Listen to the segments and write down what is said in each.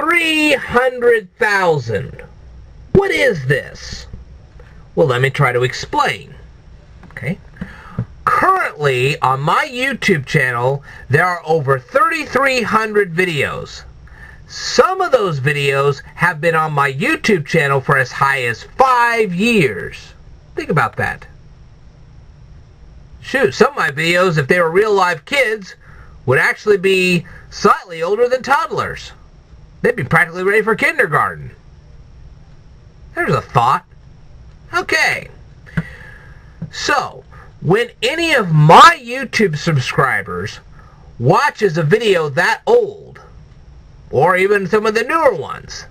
300,000. What is this? Well, let me try to explain. Okay. Currently, on my YouTube channel, there are over 3,300 videos. Some of those videos have been on my YouTube channel for as high as 5 years. Think about that. Shoot, some of my videos, if they were real live kids, would actually be slightly older than toddlers. They'd be practically ready for kindergarten. There's a thought. Okay. So, when any of my YouTube subscribers watches a video that old, or even some of the newer ones,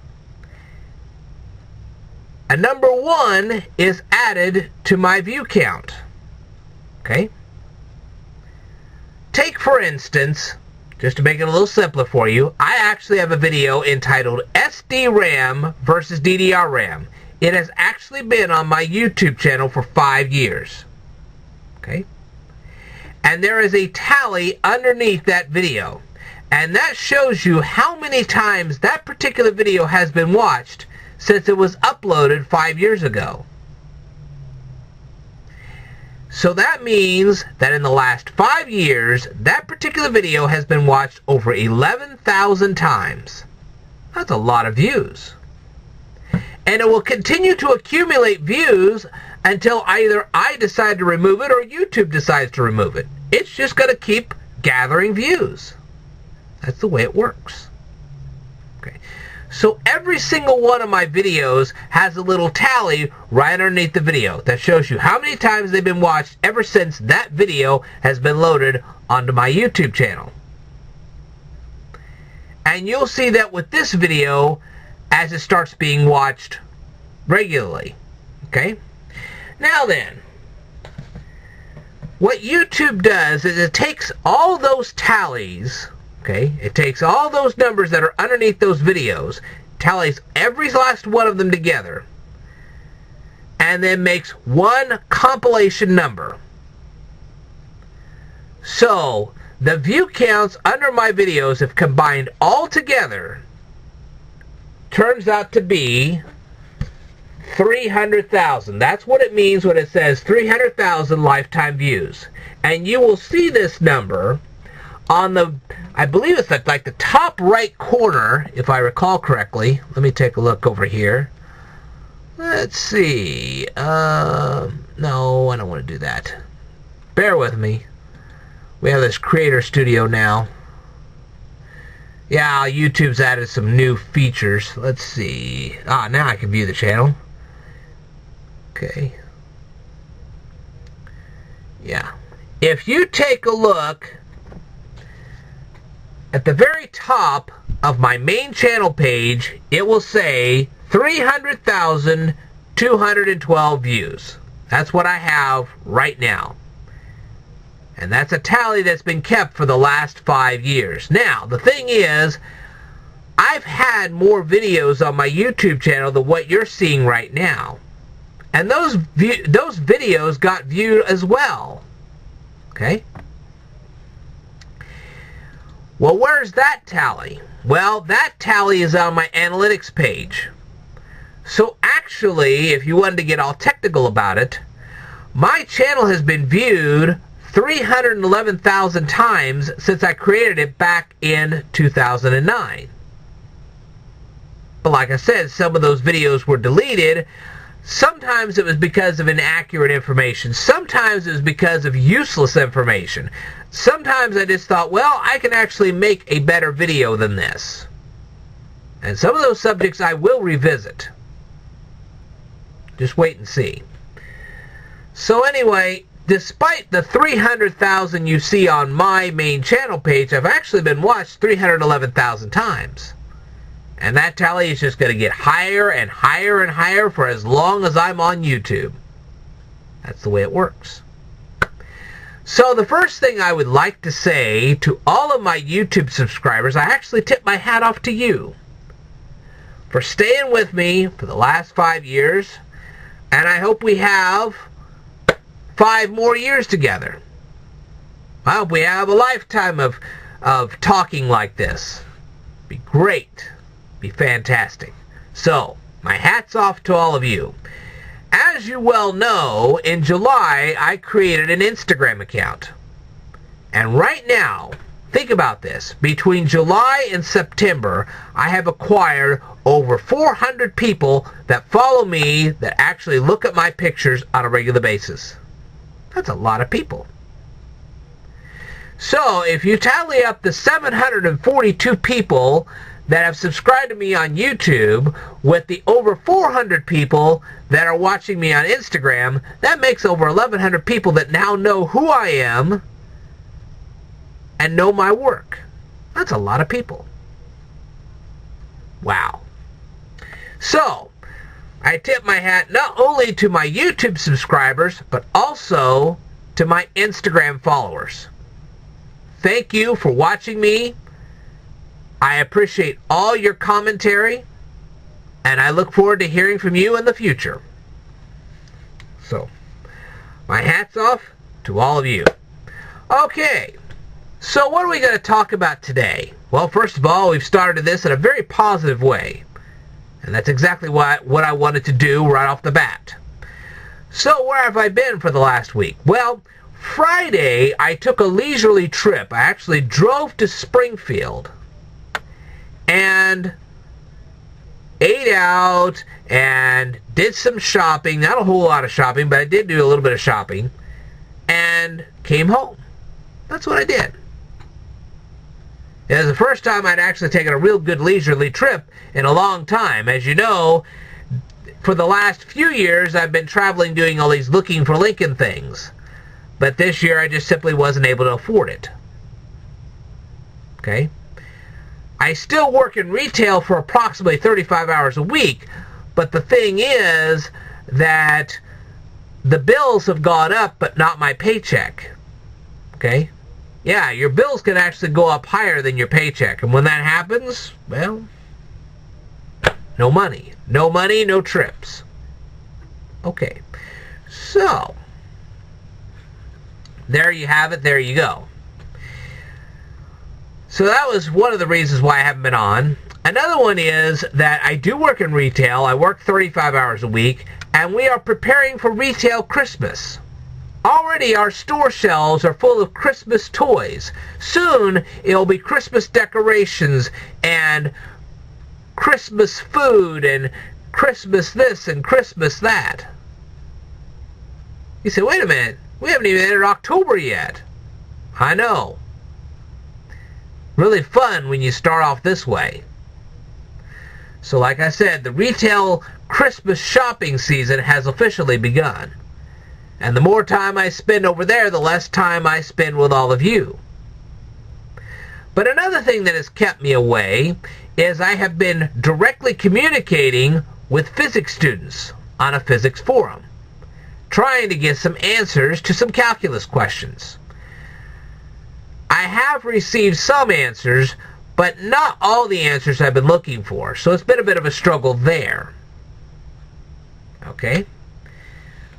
a number 1 is added to my view count. Okay? Take, for instance, just to make it a little simpler for you, I actually have a video entitled SD-RAM versus DDR-RAM. It has actually been on my YouTube channel for 5 years. Okay? And there is a tally underneath that video. And that shows you how many times that particular video has been watched since it was uploaded 5 years ago. So that means that in the last 5 years, that particular video has been watched over 11,000 times. That's a lot of views. And it will continue to accumulate views until either I decide to remove it or YouTube decides to remove it. It's just going to keep gathering views. That's the way it works. Okay. So every single one of my videos has a little tally right underneath the video that shows you how many times they've been watched ever since that video has been loaded onto my YouTube channel. And you'll see that with this video as it starts being watched regularly. Okay? Now then, what YouTube does is it takes all those tallies. Okay, it takes all those numbers that are underneath those videos, tallies every last one of them together, and then makes one compilation number. So, the view counts under my videos, if combined all together, turns out to be 300,000. That's what it means when it says 300,000 lifetime views. And you will see this number on the, I believe it's like the top right corner, if I recall correctly. Let me take a look over here. Let's see. No, I don't want to do that. Bear with me. We have this Creator Studio now. Yeah, YouTube's added some new features. Let's see. Now I can view the channel. Okay. Yeah. If you take a look at the very top of my main channel page, it will say 300,212 views. That's what I have right now. And that's a tally that's been kept for the last 5 years. Now, the thing is, I've had more videos on my YouTube channel than what you're seeing right now. And those videos got viewed as well. Okay? Well, where's that tally? Well, that tally is on my analytics page. So actually, if you wanted to get all technical about it, my channel has been viewed 311,000 times since I created it back in 2009. But like I said, some of those videos were deleted. Sometimes it was because of inaccurate information. Sometimes it was because of useless information. Sometimes I just thought, well, I can actually make a better video than this. And some of those subjects I will revisit. Just wait and see. So anyway, despite the 300,000 you see on my main channel page, I've actually been watched 311,000 times. And that tally is just going to get higher and higher and higher for as long as I'm on YouTube. That's the way it works. So the first thing I would like to say to all of my YouTube subscribers, I actually tip my hat off to you for staying with me for the last 5 years. And I hope we have 5 more years together. I hope we have a lifetime of talking like this. Be great. be fantastic. So, my hat's off to all of you. As you well know, in July, I created an Instagram account. And right now, think about this. Between July and September, I have acquired over 400 people that follow me that actually look at my pictures on a regular basis. That's a lot of people. So, if you tally up the 742 people that have subscribed to me on YouTube with the over 400 people that are watching me on Instagram, that makes over 1,100 people that now know who I am and know my work. That's a lot of people. Wow. So, I tip my hat not only to my YouTube subscribers, but also to my Instagram followers. Thank you for watching me. I appreciate all your commentary, and I look forward to hearing from you in the future. So, my hat's off to all of you. Okay, so what are we going to talk about today? Well, first of all, we've started this in a very positive way, and that's exactly what I wanted to do right off the bat. So, where have I been for the last week? Well, Friday, I took a leisurely trip. I actually drove to Springfield and ate out and did some shopping. Not a whole lot of shopping, but I did do a little bit of shopping. And came home. That's what I did. It was the first time I'd actually taken a real good leisurely trip in a long time. As you know, for the last few years, I've been traveling doing all these Looking for Lincoln things. But this year, I just simply wasn't able to afford it. Okay? I still work in retail for approximately 35 hours a week, but the thing is that the bills have gone up, but not my paycheck. Okay? Yeah, your bills can actually go up higher than your paycheck, and when that happens, well, no money. No money, no trips. Okay. So, there you have it, there you go. So that was one of the reasons why I haven't been on. Another one is that I do work in retail. I work 35 hours a week, and we are preparing for retail Christmas. Already our store shelves are full of Christmas toys. Soon it'll be Christmas decorations and Christmas food and Christmas this and Christmas that. You say, wait a minute, we haven't even entered October yet. I know. Really fun when you start off this way. So like I said, the retail Christmas shopping season has officially begun. And the more time I spend over there, the less time I spend with all of you. But another thing that has kept me away is I have been directly communicating with physics students on a physics forum, trying to get some answers to some calculus questions. I have received some answers, but not all the answers I've been looking for, so it's been a bit of a struggle there. Okay?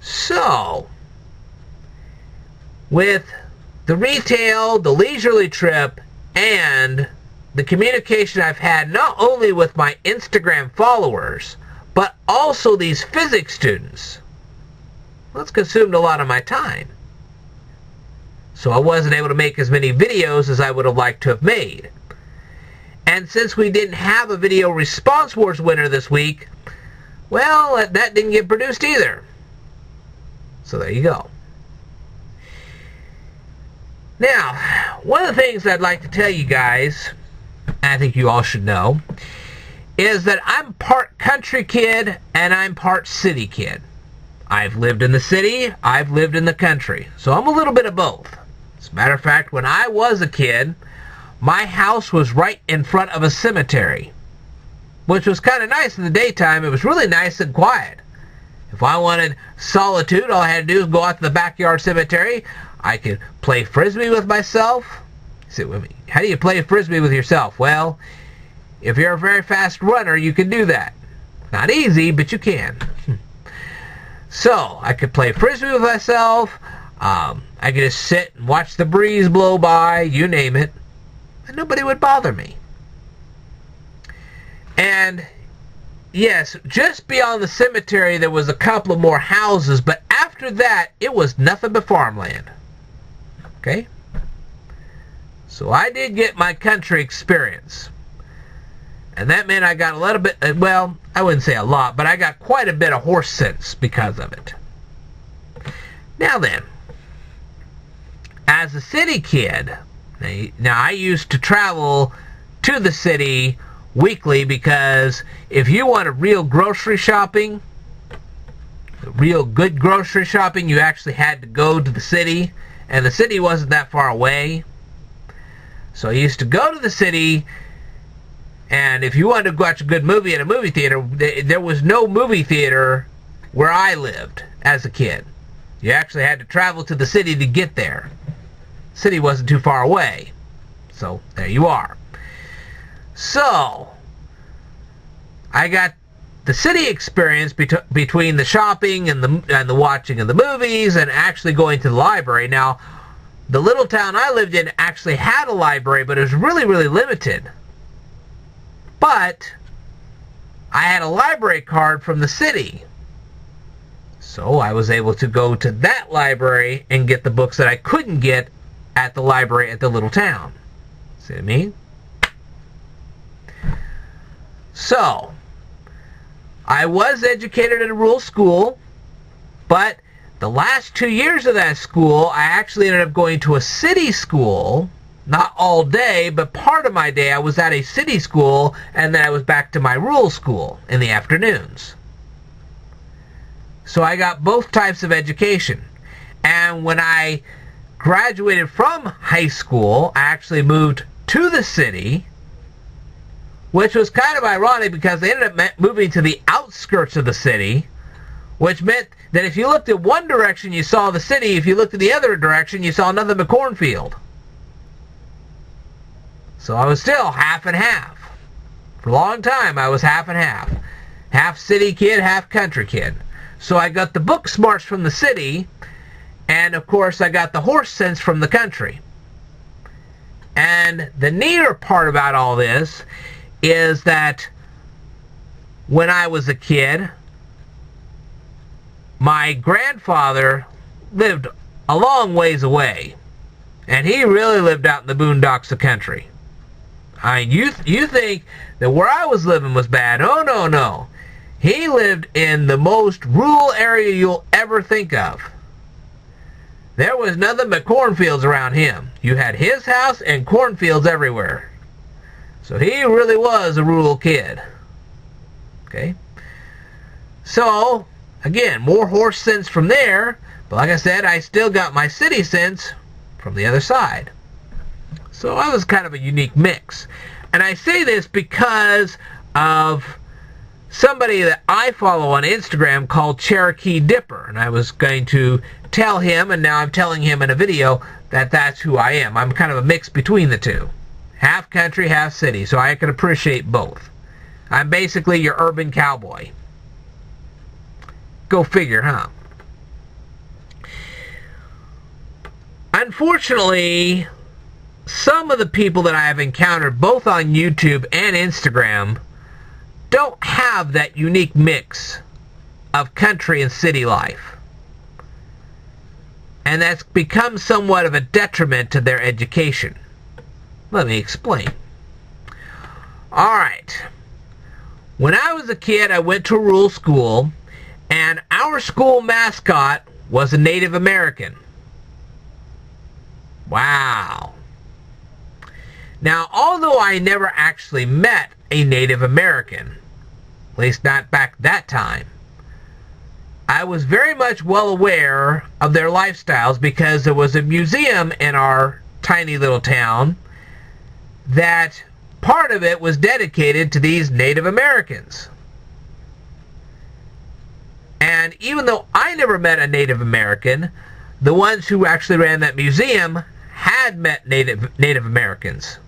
So, with the retail, the leisurely trip, and the communication I've had not only with my Instagram followers, but also these physics students, well, it's consumed a lot of my time. So I wasn't able to make as many videos as I would have liked to have made. And since we didn't have a video response wars winner this week, well, that didn't get produced either. So there you go. Now, one of the things I'd like to tell you guys, and I think you all should know, is that I'm part country kid and I'm part city kid. I've lived in the city, I've lived in the country, so I'm a little bit of both. As a matter of fact, when I was a kid, my house was right in front of a cemetery, which was kind of nice in the daytime. It was really nice and quiet. If I wanted solitude, all I had to do was go out to the backyard cemetery. I could play Frisbee with myself. You say, how do you play Frisbee with yourself? Well, if you're a very fast runner, you can do that. Not easy, but you can. So, I could play Frisbee with myself. I could just sit and watch the breeze blow by, you name it, and nobody would bother me. And yes, just beyond the cemetery there was a couple of more houses, but after that it was nothing but farmland. Okay? So I did get my country experience. And that meant I got a little bit, well, I wouldn't say a lot, but I got quite a bit of horse sense because of it. Now then, as a city kid, now I used to travel to the city weekly, because if you want a real grocery shopping, real good grocery shopping, you actually had to go to the city, and the city wasn't that far away. So I used to go to the city, and if you wanted to watch a good movie in a movie theater, there was no movie theater where I lived as a kid. You actually had to travel to the city to get there. The city wasn't too far away. So there you are. So I got the city experience between the shopping and the watching of the movies and actually going to the library. Now, the little town I lived in actually had a library, but it was really, really limited. But I had a library card from the city. So I was able to go to that library and get the books that I couldn't get at the library at the little town. See what I mean? So, I was educated at a rural school, but the last 2 years of that school, I actually ended up going to a city school. Not all day, but part of my day I was at a city school, and then I was back to my rural school in the afternoons. So I got both types of education. And when I graduated from high school, I actually moved to the city, which was kind of ironic because they ended up moving to the outskirts of the city, which meant that if you looked at one direction, you saw the city. If you looked at the other direction, you saw nothing but cornfield. So I was still half and half. For a long time, I was half and half. Half city kid, half country kid. So I got the book smarts from the city, and of course I got the horse sense from the country. And the neater part about all this is that when I was a kid, my grandfather lived a long ways away, and he really lived out in the boondocks of country. I mean, you think that where I was living was bad? Oh, no, no. He lived in the most rural area you'll ever think of. There was nothing but cornfields around him. You had his house and cornfields everywhere. So he really was a rural kid. Okay? So, again, more horse sense from there, but like I said, I still got my city sense from the other side. So I was kind of a unique mix. And I say this because of somebody that I follow on Instagram called Cherokee Dipper. And I was going to tell him, and now I'm telling him in a video, that that's who I am. I'm kind of a mix between the two. Half country, half city. So I can appreciate both. I'm basically your urban cowboy. Go figure, huh? Unfortunately, some of the people that I have encountered both on YouTube and Instagram don't have that unique mix of country and city life. And that's become somewhat of a detriment to their education. Let me explain. Alright. When I was a kid, I went to a rural school, and our school mascot was a Native American. Wow. Now, although I never actually met a Native American, at least not back that time, I was very much well aware of their lifestyles because there was a museum in our tiny little town that part of it was dedicated to these Native Americans. And even though I never met a Native American, the ones who actually ran that museum had met Native Americans.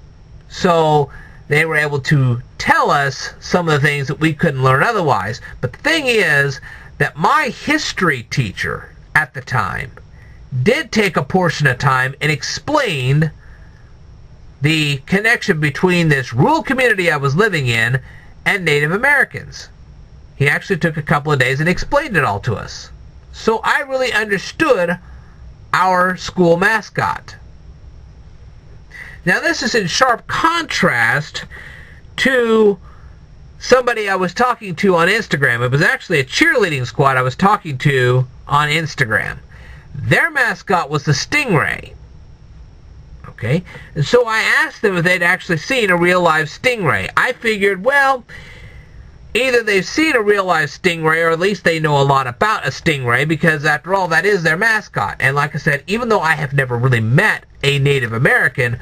So they were able to tell us some of the things that we couldn't learn otherwise. But the thing is that my history teacher at the time did take a portion of time and explained the connection between this rural community I was living in and Native Americans. He actually took a couple of days and explained it all to us. So I really understood our school mascot. Now this is in sharp contrast to somebody I was talking to on Instagram. It was actually a cheerleading squad I was talking to on Instagram. Their mascot was the stingray. Okay? And so I asked them if they'd actually seen a real live stingray. I figured, well, either they've seen a real live stingray or at least they know a lot about a stingray, because after all, that is their mascot. And like I said, even though I have never really met a Native American,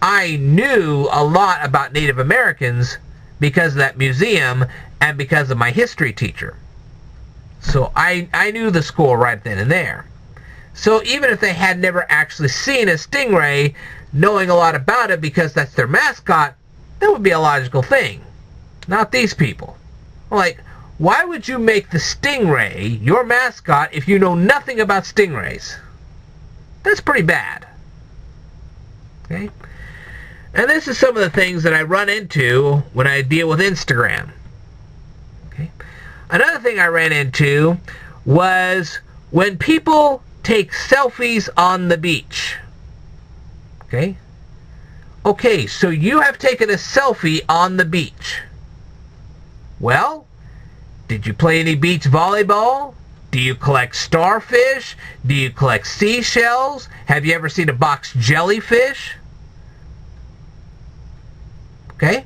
I knew a lot about Native Americans because of that museum and because of my history teacher. So I knew the school right then and there. So even if they had never actually seen a stingray, knowing a lot about it because that's their mascot, that would be a logical thing. Not these people. Like, why would you make the stingray your mascot if you know nothing about stingrays? That's pretty bad. Okay? And this is some of the things that I run into when I deal with Instagram. Okay? Another thing I ran into was when people take selfies on the beach. Okay? Okay, so you have taken a selfie on the beach. Well, did you play any beach volleyball? Do you collect starfish? Do you collect seashells? Have you ever seen a box jellyfish? Okay?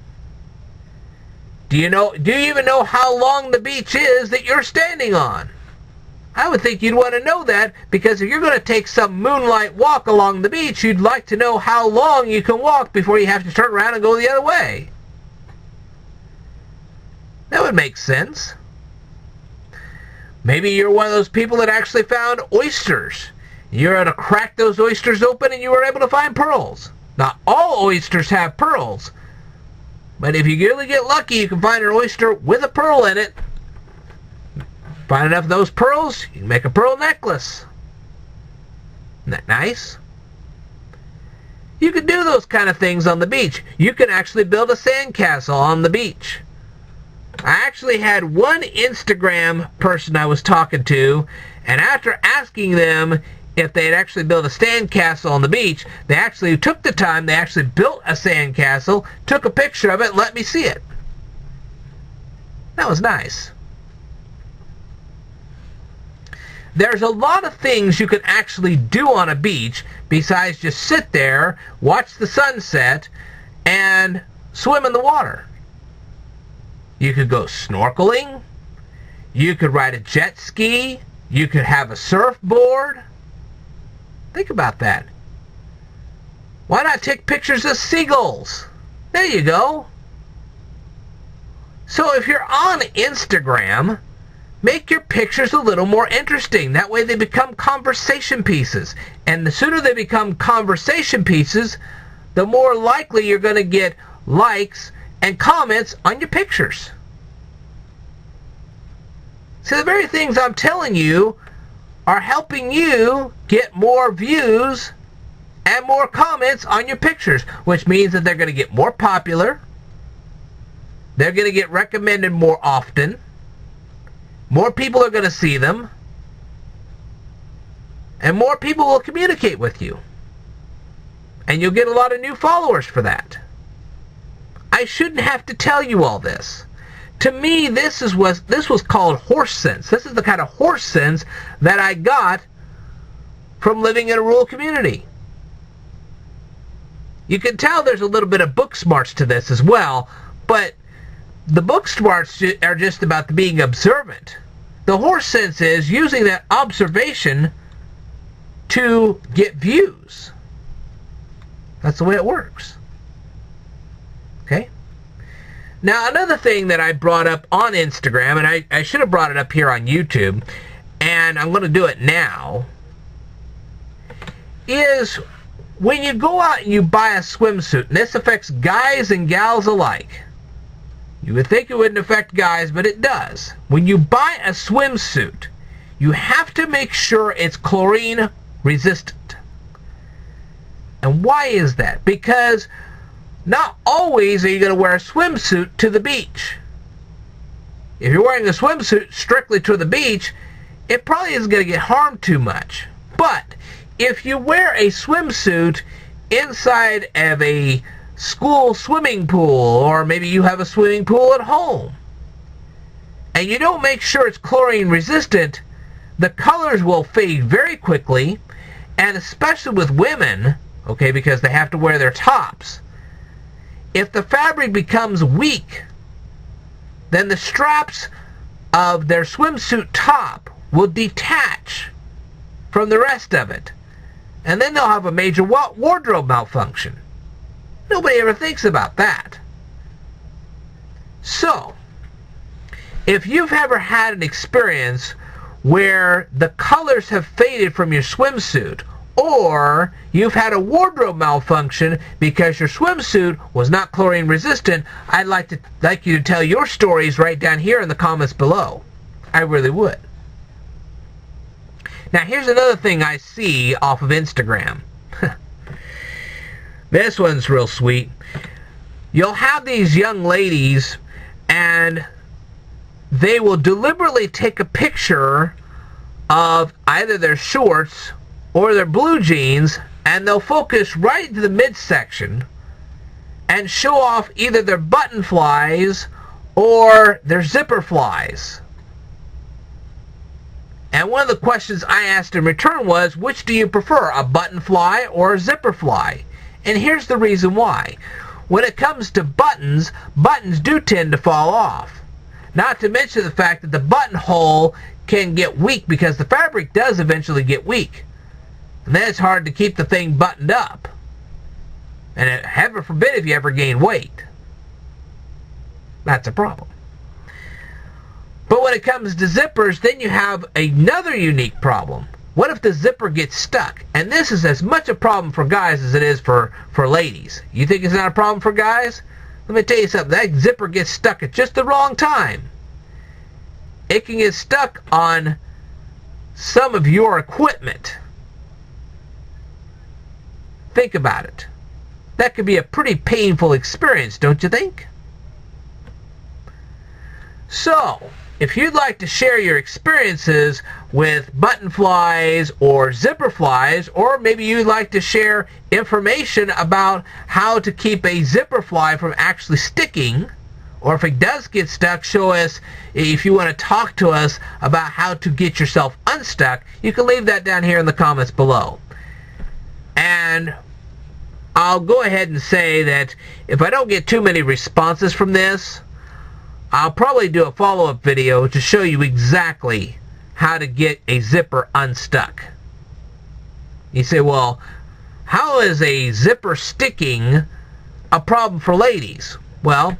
Do you even know how long the beach is that you're standing on? I would think you'd want to know that, because if you're going to take some moonlight walk along the beach, you'd like to know how long you can walk before you have to turn around and go the other way. That would make sense. Maybe you're one of those people that actually found oysters. You're able to crack those oysters open and you were able to find pearls. Not all oysters have pearls, but if you really get lucky, you can find an oyster with a pearl in it. Find enough of those pearls, you can make a pearl necklace. Isn't that nice? You can do those kind of things on the beach. You can actually build a sandcastle on the beach. I actually had one Instagram person I was talking to, and after asking them if they had actually built a sandcastle on the beach, they actually took the time, they actually built a sandcastle, took a picture of it, and let me see it. That was nice. There's a lot of things you can actually do on a beach besides just sit there, watch the sunset, and swim in the water. You could go snorkeling. You could ride a jet ski. You could have a surfboard. Think about that. Why not take pictures of seagulls? There you go. So if you're on Instagram, make your pictures a little more interesting. That way they become conversation pieces. And the sooner they become conversation pieces, the more likely you're going to get likes and comments on your pictures. So the very things I'm telling you are helping you get more views and more comments on your pictures, which means that they're going to get more popular. They're going to get recommended more often. More people are going to see them. And more people will communicate with you. And you'll get a lot of new followers for that. I shouldn't have to tell you all this. To me, this was called horse sense. This is the kind of horse sense that I got from living in a rural community. You can tell there's a little bit of book smarts to this as well, but the book smarts are just about being observant. The horse sense is using that observation to get views. That's the way it works. Okay? Now, another thing that I brought up on Instagram, and I should have brought it up here on YouTube, and I'm going to do it now, is when you go out and you buy a swimsuit, and this affects guys and gals alike. You would think it wouldn't affect guys, but it does. When you buy a swimsuit, you have to make sure it's chlorine resistant. And why is that? Because not always are you going to wear a swimsuit to the beach. If you're wearing a swimsuit strictly to the beach, it probably isn't going to get harmed too much. But if you wear a swimsuit inside of a school swimming pool, or maybe you have a swimming pool at home, and you don't make sure it's chlorine resistant, the colors will fade very quickly, and especially with women, okay, because they have to wear their tops. If the fabric becomes weak, then the straps of their swimsuit top will detach from the rest of it, and then they'll have a major wardrobe malfunction. Nobody ever thinks about that. So, if you've ever had an experience where the colors have faded from your swimsuit, or you've had a wardrobe malfunction because your swimsuit was not chlorine resistant, I'd like you to tell your stories right down here in the comments below. I really would. Now here's another thing I see off of Instagram. This one's real sweet. You'll have these young ladies, and they will deliberately take a picture of either their shorts or their blue jeans, and they'll focus right into the midsection and show off either their button flies or their zipper flies. And one of the questions I asked in return was, which do you prefer, a button fly or a zipper fly? And here's the reason why. When it comes to buttons, buttons do tend to fall off. Not to mention the fact that the buttonhole can get weak because the fabric does eventually get weak. And then it's hard to keep the thing buttoned up. And heaven forbid if you ever gain weight. That's a problem. But when it comes to zippers, then you have another unique problem. What if the zipper gets stuck? And this is as much a problem for guys as it is for ladies. You think it's not a problem for guys? Let me tell you something. That zipper gets stuck at just the wrong time. It can get stuck on some of your equipment. Think about it. That could be a pretty painful experience, don't you think? So, if you'd like to share your experiences with button flies or zipper flies, or maybe you'd like to share information about how to keep a zipper fly from actually sticking, or if it does get stuck, show us, if you want to talk to us about how to get yourself unstuck, you can leave that down here in the comments below. And I'll go ahead and say that if I don't get too many responses from this, I'll probably do a follow-up video to show you exactly how to get a zipper unstuck. You say, well, how is a zipper sticking a problem for ladies? Well,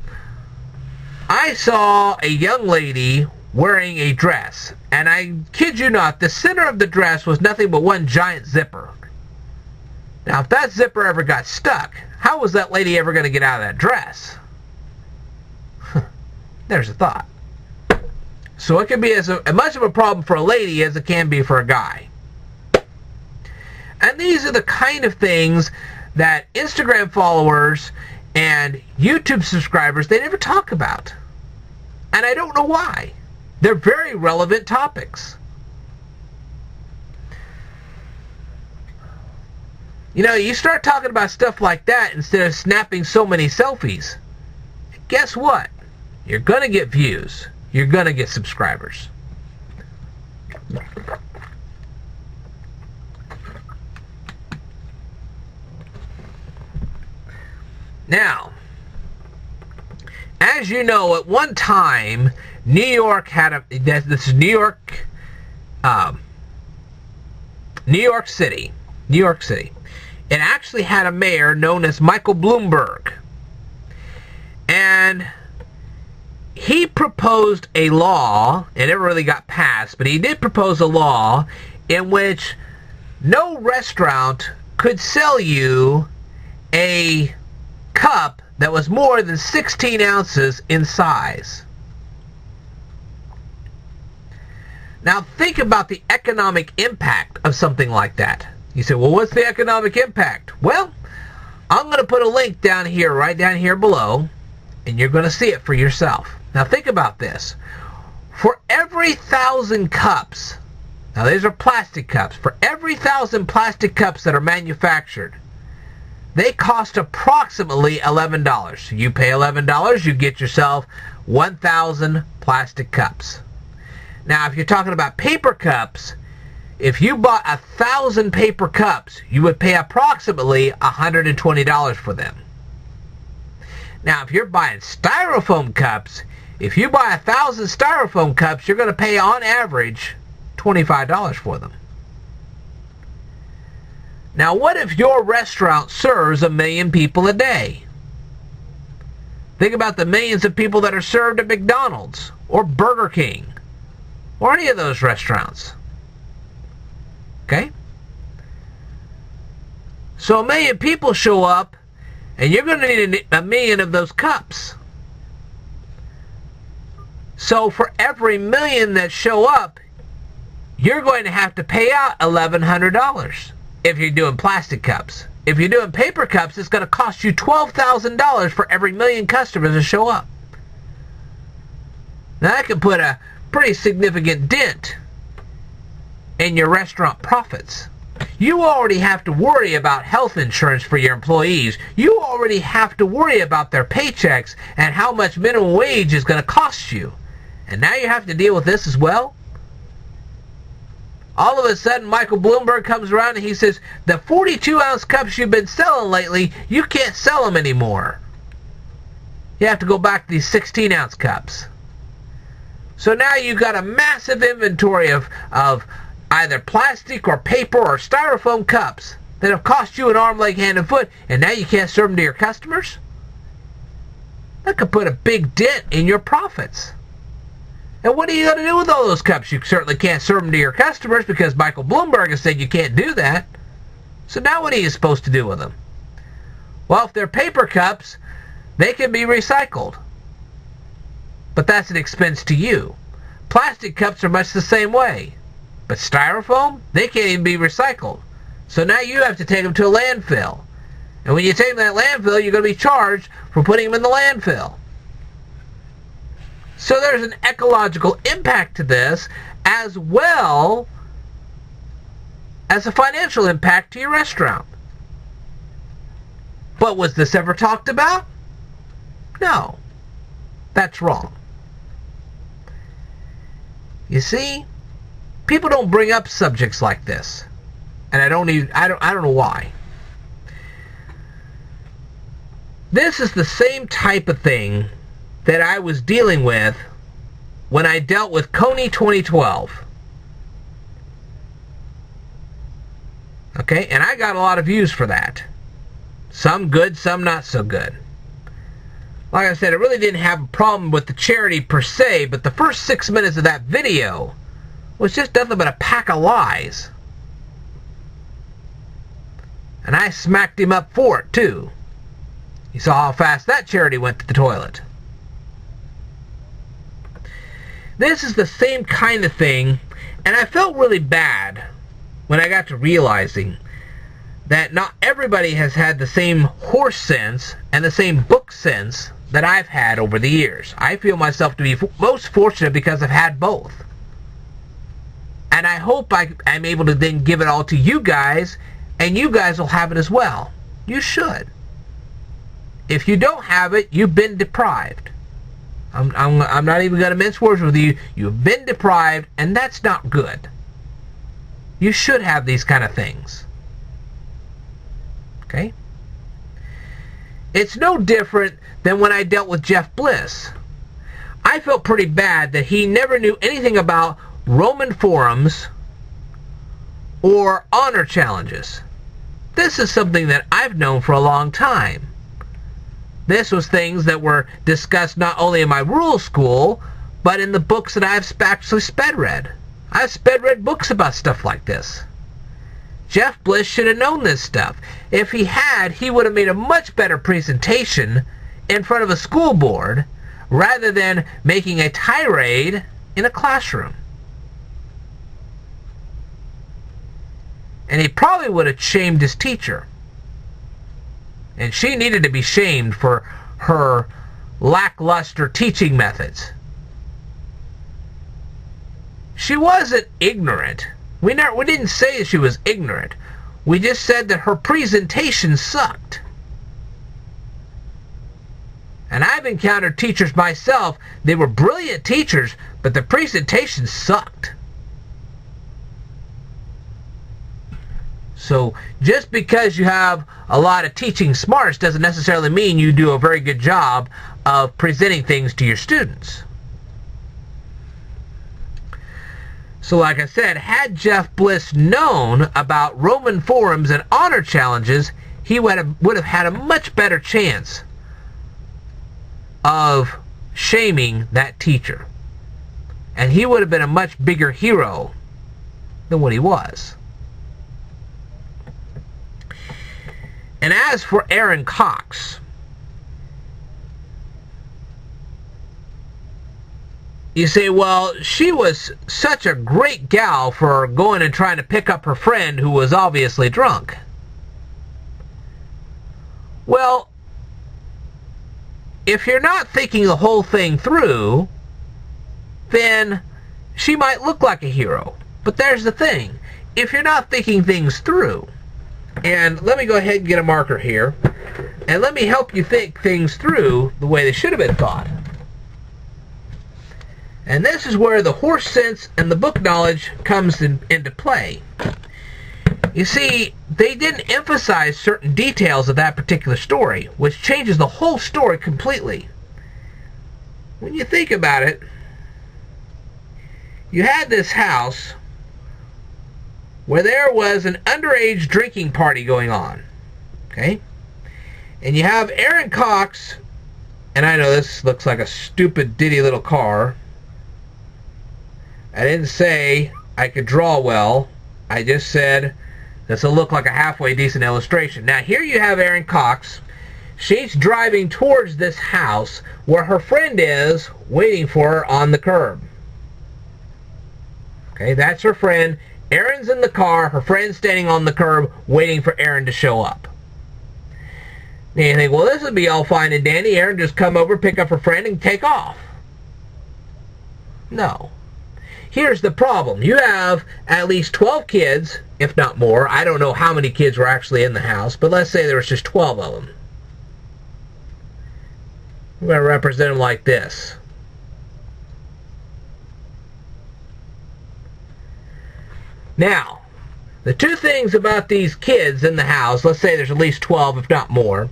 I saw a young lady wearing a dress, and I kid you not, the center of the dress was nothing but one giant zipper. Now, if that zipper ever got stuck, how was that lady ever going to get out of that dress? There's a thought. So it can be as much of a problem for a lady as it can be for a guy. And these are the kind of things that Instagram followers and YouTube subscribers, they never talk about. And I don't know why. They're very relevant topics. You know, you start talking about stuff like that instead of snapping so many selfies. Guess what? You're going to get views. You're going to get subscribers. Now, as you know, at one time, New York had a... This is New York... New York City. New York City. It actually had a mayor known as Michael Bloomberg. And he proposed a law, it never really got passed, but he did propose a law in which no restaurant could sell you a cup that was more than 16 ounces in size. Now think about the economic impact of something like that. You say, well, what's the economic impact? Well, I'm going to put a link down here, right down here below, and you're going to see it for yourself. Now think about this. every 1,000 cups, now these are plastic cups, for every 1,000 plastic cups that are manufactured, they cost approximately $11. You pay $11, you get yourself 1,000 plastic cups. Now, if you're talking about paper cups, if you bought 1,000 paper cups, you would pay approximately $120 for them. Now, if you're buying styrofoam cups, if you buy 1,000 styrofoam cups, you're going to pay on average $25 for them. Now, what if your restaurant serves 1 million people a day? Think about the millions of people that are served at McDonald's or Burger King or any of those restaurants. Okay? So 1 million people show up, and you're going to need 1 million of those cups. So for every 1 million that show up, you're going to have to pay out $1,100 if you're doing plastic cups. If you're doing paper cups, it's going to cost you $12,000 for every 1 million customers that show up. Now that can put a pretty significant dent in your restaurant profits. You already have to worry about health insurance for your employees. You already have to worry about their paychecks and how much minimum wage is going to cost you. And now you have to deal with this as well? All of a sudden, Michael Bloomberg comes around and he says, the 42-ounce cups you've been selling lately, you can't sell them anymore. You have to go back to these 16-ounce cups. So now you've got a massive inventory of either plastic or paper or styrofoam cups that have cost you an arm, leg, hand, and foot, and now you can't serve them to your customers? That could put a big dent in your profits. And what are you going to do with all those cups? You certainly can't serve them to your customers because Michael Bloomberg has said you can't do that. So now what are you supposed to do with them? Well, if they're paper cups, they can be recycled. But that's an expense to you. Plastic cups are much the same way. But styrofoam, they can't even be recycled. So now you have to take them to a landfill. And when you take them to that landfill, you're going to be charged for putting them in the landfill. So there's an ecological impact to this, as well as a financial impact to your restaurant. But was this ever talked about? No. That's wrong. You see, people don't bring up subjects like this. And I don't know why. This is the same type of thing that I was dealing with when I dealt with Kony 2012. Okay, and I got a lot of views for that. Some good, some not so good. Like I said, I really didn't have a problem with the charity per se, but the first 6 minutes of that video was just nothing but a pack of lies. And I smacked him up for it, too. You saw how fast that charity went to the toilet. This is the same kind of thing, and I felt really bad when I got to realizing that not everybody has had the same horse sense and the same book sense that I've had over the years. I feel myself to be most fortunate because I've had both. And I hope I'm able to then give it all to you guys, and you guys will have it as well. You should. If you don't have it, you've been deprived. I'm not even going to mince words with you. You've been deprived, and that's not good. You should have these kind of things. Okay? It's no different than when I dealt with Jeff Bliss. I felt pretty bad that he never knew anything about Roman forums or honor challenges. This is something that I've known for a long time. This was things that were discussed not only in my rural school, but in the books that I've actually sped read. I've sped read books about stuff like this. Jeff Bliss should have known this stuff. If he had, he would have made a much better presentation in front of a school board rather than making a tirade in a classroom. And he probably would have shamed his teacher. And she needed to be shamed for her lackluster teaching methods. she wasn't ignorant. We didn't say she was ignorant. We just said that her presentation sucked. And I've encountered teachers myself. They were brilliant teachers, but the presentation sucked. So just because you have a lot of teaching smarts doesn't necessarily mean you do a very good job of presenting things to your students. So like I said, had Jeff Bliss known about Roman forums and honor challenges, he would have had a much better chance of shaming that teacher. And he would have been a much bigger hero than what he was. And as for Erin Cox, you say, well, she was such a great gal for going and trying to pick up her friend who was obviously drunk. Well, if you're not thinking the whole thing through, then she might look like a hero. But there's the thing. If you're not thinking things through, and let me go ahead and get a marker here, and let me help you think things through the way they should have been thought. And this is where the horse sense and the book knowledge comes into play. You see, they didn't emphasize certain details of that particular story, which changes the whole story completely. When you think about it, you had this house where there was an underage drinking party going on. Okay? And you have Erin Cox, and I know this looks like a stupid ditty little car. I didn't say I could draw well. I just said this will look like a halfway decent illustration. Now here you have Erin Cox. She's driving towards this house where her friend is waiting for her on the curb. Okay, that's her friend. Erin's in the car, her friend's standing on the curb waiting for Erin to show up. And you think, well, this would be all fine and dandy. Erin just come over, pick up her friend, and take off. No. Here's the problem. You have at least 12 kids, if not more. I don't know how many kids were actually in the house, but let's say there was just 12 of them. We're going to represent them like this. Now, the two things about these kids in the house, let's say there's at least 12, if not more.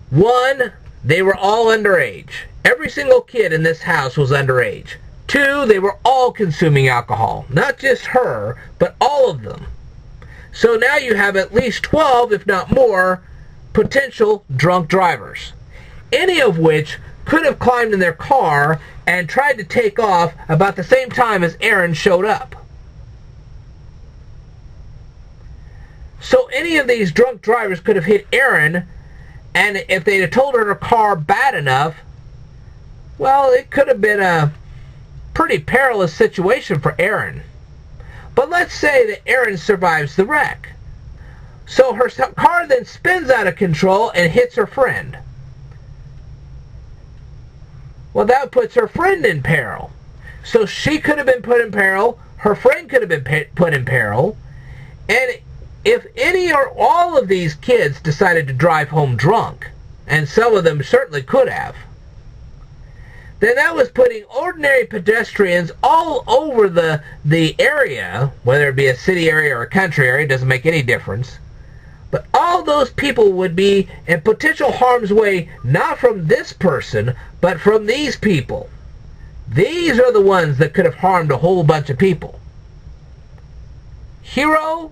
One, they were all underage. Every single kid in this house was underage. Two, they were all consuming alcohol. Not just her, but all of them. So now you have at least 12, if not more, potential drunk drivers. Any of which could have climbed in their car and tried to take off about the same time as Erin showed up. So any of these drunk drivers could have hit Erin, and if they'd have told her car bad enough, well, it could have been a pretty perilous situation for Erin. But let's say that Erin survives the wreck. So her car then spins out of control and hits her friend. Well, that puts her friend in peril. So she could have been put in peril, her friend could have been put in peril, and if any or all of these kids decided to drive home drunk, and some of them certainly could have, then that was putting ordinary pedestrians all over the area, whether it be a city area or a country area, doesn't make any difference. But all those people would be in potential harm's way, not from this person, but from these people. These are the ones that could have harmed a whole bunch of people. Hero?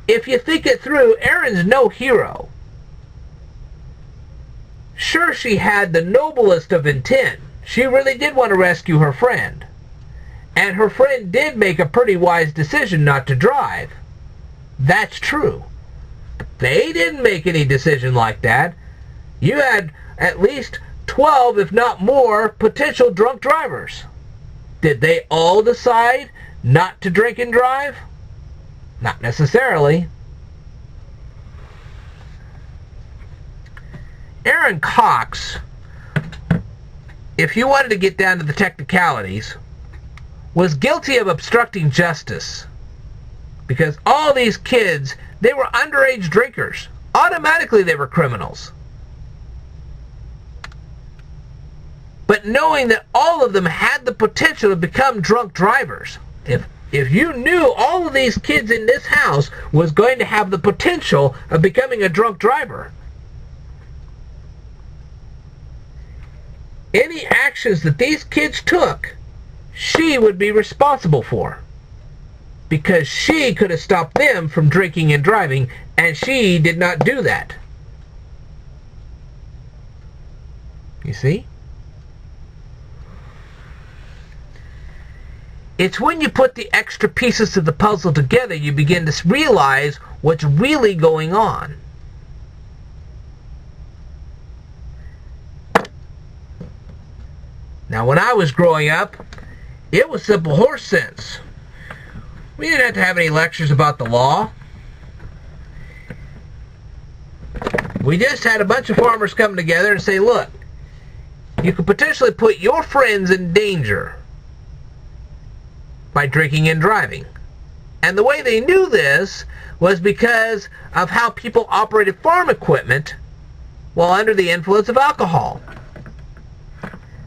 If you think it through, Erin's no hero. Sure, she had the noblest of intent. She really did want to rescue her friend. And her friend did make a pretty wise decision not to drive. That's true. But they didn't make any decision like that. You had at least 12, if not more, potential drunk drivers. Did they all decide not to drink and drive? Not necessarily. Erin Cox, if you wanted to get down to the technicalities, was guilty of obstructing justice. Because all these kids, they were underage drinkers. Automatically they were criminals. But knowing that all of them had the potential to become drunk drivers. If you knew all of these kids in this house was going to have the potential of becoming a drunk driver, any actions that these kids took, she would be responsible for. Because she could have stopped them from drinking and driving, and she did not do that. You see? It's when you put the extra pieces of the puzzle together you begin to realize what's really going on. Now, when I was growing up, it was simple horse sense. We didn't have to have any lectures about the law. We just had a bunch of farmers come together and say, look, you could potentially put your friends in danger by drinking and driving. And the way they knew this was because of how people operated farm equipment while under the influence of alcohol.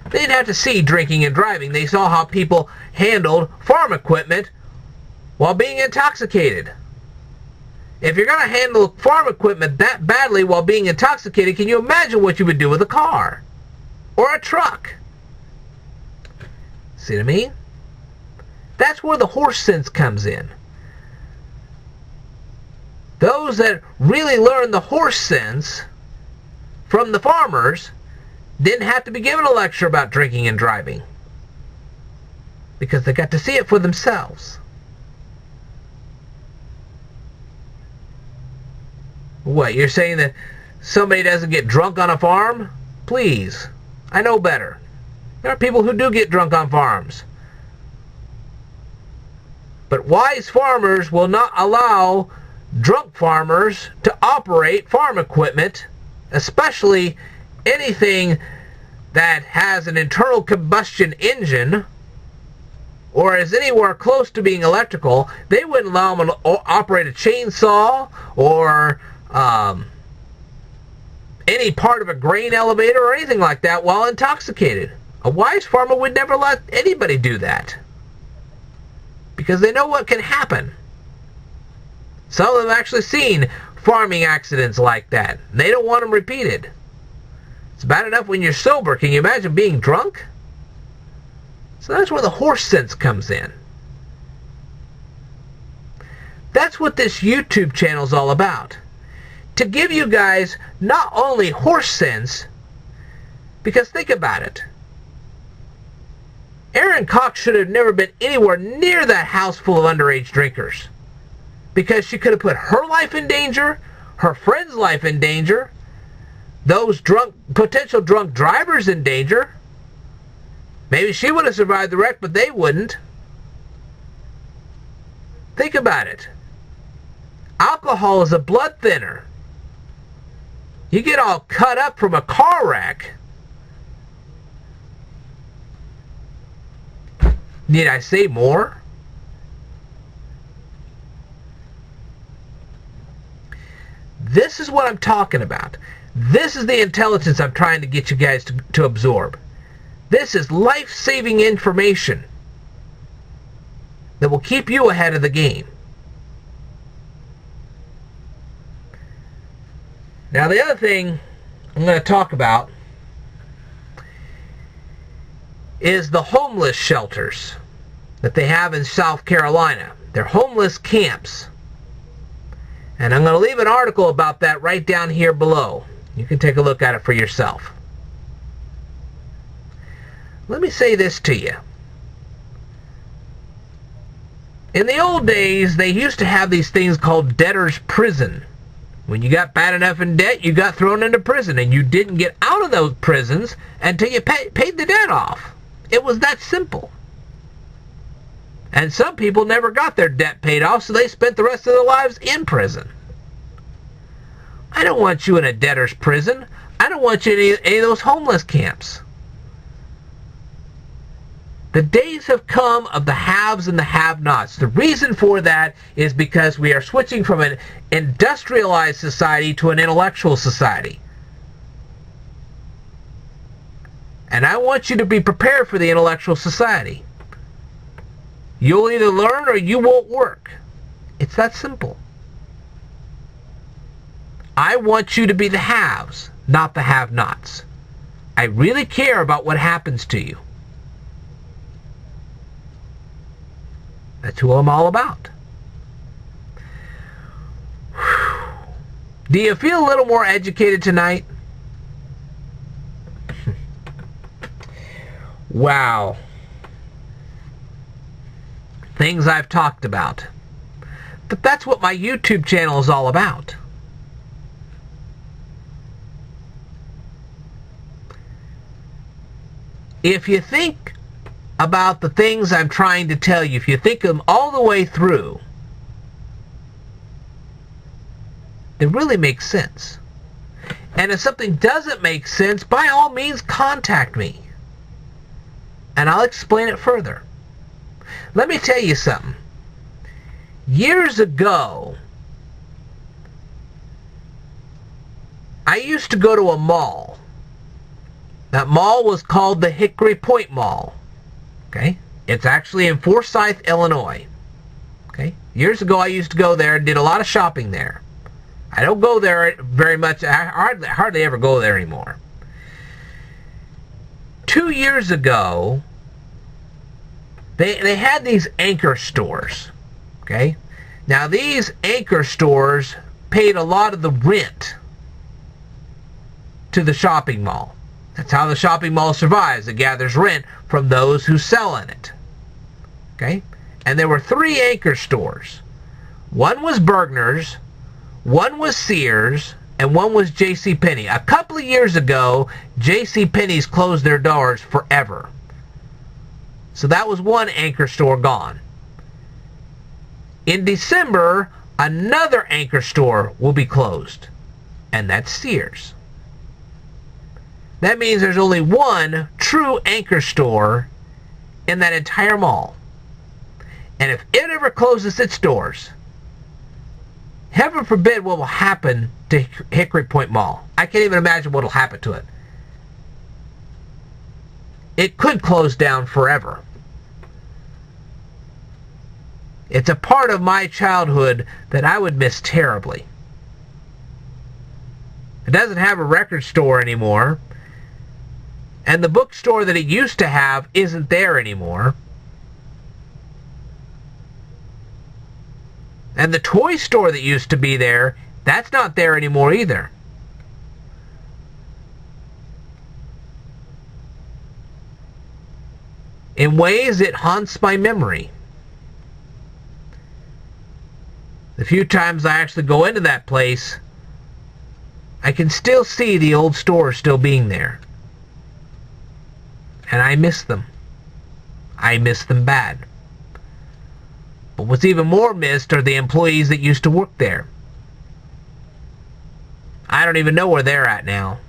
They didn't have to see drinking and driving. They saw how people handled farm equipment while being intoxicated. If you're going to handle farm equipment that badly while being intoxicated, can you imagine what you would do with a car or a truck? See what I mean? That's where the horse sense comes in. Those that really learn the horse sense from the farmers didn't have to be given a lecture about drinking and driving, because they got to see it for themselves. What, you're saying that somebody doesn't get drunk on a farm? Please, I know better. There are people who do get drunk on farms. But wise farmers will not allow drunk farmers to operate farm equipment, especially anything that has an internal combustion engine or is anywhere close to being electrical. They wouldn't allow them to operate a chainsaw or any part of a grain elevator or anything like that while intoxicated. A wise farmer would never let anybody do that, because they know what can happen. Some of them have actually seen farming accidents like that. They don't want them repeated. It's bad enough when you're sober. Can you imagine being drunk? So that's where the horse sense comes in. That's what this YouTube channel is all about. To give you guys not only horse sense, because think about it. Erin Cox should have never been anywhere near that house full of underage drinkers, because she could have put her life in danger, her friend's life in danger, those potential drunk drivers in danger. Maybe she would have survived the wreck, but they wouldn't. Think about it. Alcohol is a blood thinner. You get all cut up from a car wreck. Need I say more? This is what I'm talking about. This is the intelligence I'm trying to get you guys to absorb. This is life-saving information that will keep you ahead of the game. Now, the other thing I'm going to talk about is the homeless shelters that they have in South Carolina. They're homeless camps. And I'm going to leave an article about that right down here below. You can take a look at it for yourself. Let me say this to you. In the old days, they used to have these things called debtor's prison. When you got bad enough in debt, you got thrown into prison, and you didn't get out of those prisons until you paid the debt off. It was that simple. And some people never got their debt paid off, so they spent the rest of their lives in prison. I don't want you in a debtor's prison. I don't want you in any of those homeless camps. The days have come of the haves and the have-nots. The reason for that is because we are switching from an industrialized society to an intellectual society. And I want you to be prepared for the intellectual society. You'll either learn or you won't work. It's that simple. I want you to be the haves, not the have-nots. I really care about what happens to you. That's who I'm all about. Do you feel a little more educated tonight? Wow. Things I've talked about. But that's what my YouTube channel is all about. If you think about the things I'm trying to tell you, if you think them all the way through, it really makes sense. And if something doesn't make sense, by all means contact me. And I'll explain it further. Let me tell you something. Years ago, I used to go to a mall. That mall was called the Hickory Point Mall. Okay? It's actually in Forsyth, Illinois. Okay? Years ago, I used to go there and did a lot of shopping there. I don't go there very much. I hardly ever go there anymore. 2 years ago, they had these anchor stores. Okay? Now, these anchor stores paid a lot of the rent to the shopping mall. That's how the shopping mall survives. It gathers rent from those who sell in it. Okay? And there were 3 anchor stores. One was Bergner's, one was Sears, and one was JCPenney. A couple of years ago, JCPenney's closed their doors forever. So that was one anchor store gone. In December, another anchor store will be closed, and that's Sears. That means there's only one true anchor store in that entire mall. And if it ever closes its doors, heaven forbid what will happen to Hickory Point Mall. I can't even imagine what will happen to it. It could close down forever. It's a part of my childhood that I would miss terribly. It doesn't have a record store anymore. And the bookstore that it used to have isn't there anymore. And the toy store that used to be there, that's not there anymore either. In ways, it haunts my memory. The few times I actually go into that place, I can still see the old stores still being there. And I miss them. I miss them bad. But what's even more missed are the employees that used to work there. I don't even know where they're at now.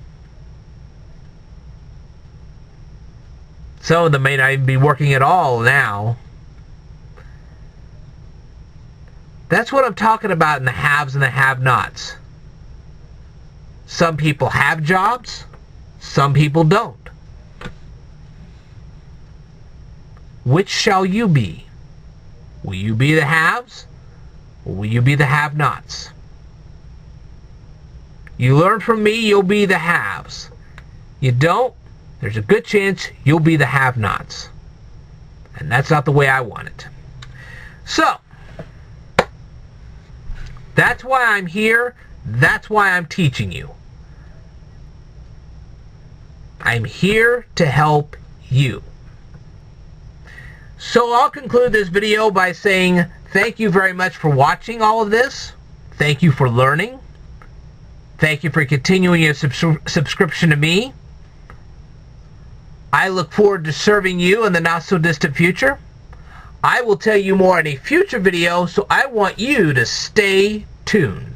Some of them may not even be working at all now. That's what I'm talking about in the haves and the have-nots. Some people have jobs, some people don't. Which shall you be? Will you be the haves, or will you be the have-nots? You learn from me, you'll be the haves. You don't, there's a good chance you'll be the have-nots. And that's not the way I want it. So, that's why I'm here. That's why I'm teaching you. I'm here to help you. So I'll conclude this video by saying thank you very much for watching all of this. Thank you for learning. Thank you for continuing your subscription to me. I look forward to serving you in the not-so-distant future. I will tell you more in a future video, so I want you to stay tuned.